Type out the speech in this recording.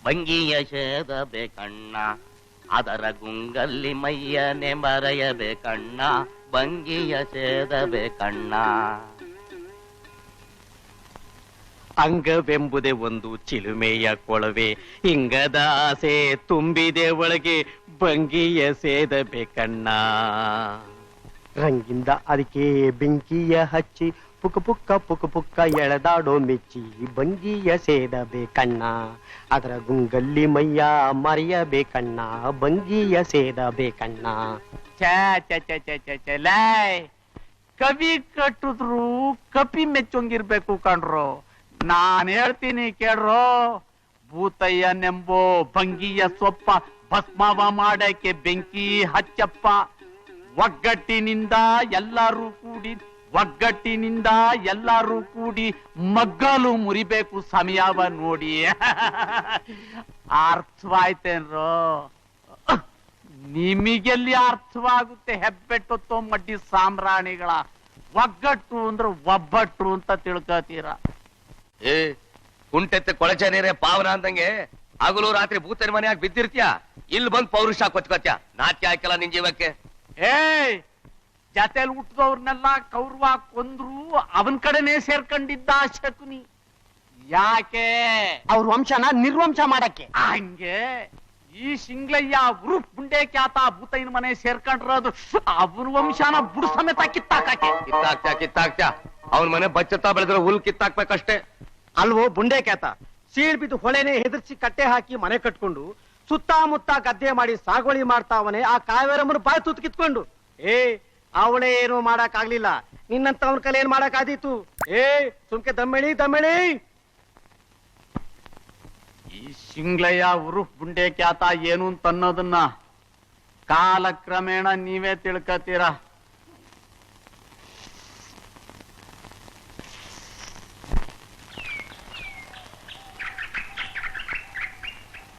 ಭಂಗಿಯ ಸೇದಬೇಕಣ್ಣ, ಅದರ ಗುಂಗಲ್ಲಿ ಮೈಯನೆ ಮರೆಯಬೇಕಣ್ಣ, ಭಂಗಿಯ ಸೇದಬೇಕಣ್ಣ. ಅಂಗವೆಂಬುದೇ ಒಂದು ಚಿಲುಮೆಯ ಕೊಳವೆ, ಇಂಗದ ಆಸೆ ತುಂಬಿದೆ ಒಳಗೆ, ಭಂಗಿಯ ಸೇದಬೇಕಣ್ಣ. ರಂಗಿಂದ ಅದಕ್ಕೆ ಬೆಂಕಿಯ ಹಚ್ಚಿ ಪುಕ್ಕ ಪುಕ್ಕ ಪುಕ್ಕ ಪುಕ್ಕ ಎಳೆದಾಡೋ ಮೆಚ್ಚಿ, ಭಂಗಿಯ ಸೇದಬೇಕಣ್ಣ, ಅದರ ಗುಂಗಲ್ಲಿ ಮೈಯ ಮರೆಯಬೇಕಣ್ಣ, ಭಂಗಿಯ ಸೇದಬೇಕಣ್ಣ. ಕವಿ ಕಟ್ಟಿದ್ರು ಕಪಿ ಮೆಚ್ಚೊಂಗಿರ್ಬೇಕು ಕಣ್ರು. ನಾನ್ ಹೇಳ್ತೀನಿ ಕೇಳ್ರೋ, ಭೂತಯ್ಯನೆಂಬೋ ಭಂಗಿಯ ಸೊಪ್ಪ ಭಸ್ಮವ ಮಾಡಕ್ಕೆ ಬೆಂಕಿ ಹಚ್ಚಪ್ಪ. ಒಗ್ಗಟ್ಟಿನಿಂದ ಎಲ್ಲರೂ ಕೂಡಿ ಮಗ್ಗಲು ಮುರಿಬೇಕು ಸಮಯವ ನೋಡಿ. ಅರ್ಥವಾಯ್ತೇನ್ರೋ? ನಿಮಗೆಲ್ಲಿ ಅರ್ಥವಾಗುತ್ತೆ ಹೆಬ್ಬೆಟ್ಟೊತ್ತೋ ಮಡ್ಡಿ ಸಾಮ್ರಾಣಿಗಳ. ಒಗ್ಗಟ್ಟು ಅಂದ್ರೆ ಒಬ್ಬಟ್ಟು ಅಂತ ತಿಳ್ಕೊತೀರ. ಕುಂಟೆತ್ತೆ ಕೊಳಚೆ ನೀರೇ ಪಾವನ ಅಂದಂಗೆ ಹಗಲು ರಾತ್ರಿ ಭೂತನ ಮನೆಯಾಗಿ ಬಿದ್ದಿರ್ತೀಯ, ಇಲ್ಲಿ ಬಂದ್ ಪೌರುಷ ಕೊಚ್ಕೋತ್ಯ. ನಾಟ್ಯ ಆಯ್ಕಲ್ಲ ನಿನ್ ಜೀವಕ್ಕೆ. ಜತೆಲ್ ಹುಟ್ಟಿದವ್ರನ್ನೆಲ್ಲ ಕೌರವ ಕೊಂದ್ರು ಅವನ್ ಕಡೆನೆ ಸೇರ್ಕೊಂಡಿದ್ದ ಶಕುನಿ. ಯಾಕೆ? ಅವ್ರ ವಂಶನ ನಿರ್ವಂಶ ಮಾಡಕ್ಕೆ. ಹಂಗೆ ಈ ಶಿಂಗ್ಲಯ್ಯ ಉರುಫ್ ಬುಂಡೆ ಖ್ಯಾತ ಭೂತೈನ ಮನೆ ಸೇರ್ಕೊಂಡಿರೋದು ಅವನ ವಂಶನ ಬುಡು ಸಮೇತ ಕಿತ್ತಾಕಕ್ಕೆ. ಕಿತ್ತಾಕ್ತ್ಯಾ ಅವನ ಮನೆ ಬಚ್ಚತ್ತ ಬೆಳೆದ್ರೆ ಹುಲ್ ಕಿತ್ತಾಕ್ಬೇಕಷ್ಟೇ ಅಲ್ವೋ ಬುಂಡೆ ಖ್ಯಾತ? ಸೀಳ್ ಬಿದ್ದು ಹೊಳೆನೆ ಹೆದರ್ಸಿ ಕಟ್ಟೆ ಹಾಕಿ ಮನೆ ಕಟ್ಕೊಂಡು ಸುತ್ತಮುತ್ತ ಗದ್ದೆ ಮಾಡಿ ಸಾಗುವಳಿ ಮಾಡ್ತಾವನೆ ಆ ಕಾವೇರಮ್ಮನ ಬಾಯಿ ತುತ್ತು ಕಿತ್ಕೊಂಡು. ಅವಳೇ ಏನು ಮಾಡಕ್ ಆಗ್ಲಿಲ್ಲ, ನಿನ್ನಂತ ಅವನ ಕಲೆ ಏನ್ ಮಾಡಕ್ ಆದೀತು? ಸುಮ್ಕೆ ದಮ್ಮೆಳಿ. ಈ ಶಿಂಗ್ಲಯ್ಯ ಉರುಫ್ ಬುಂಡೆ ಖ್ಯಾತ ಏನು ಅಂತ ಅನ್ನೋದನ್ನ ಕಾಲಕ್ರಮೇಣ ನೀವೇ ತಿಳ್ಕತೀರ.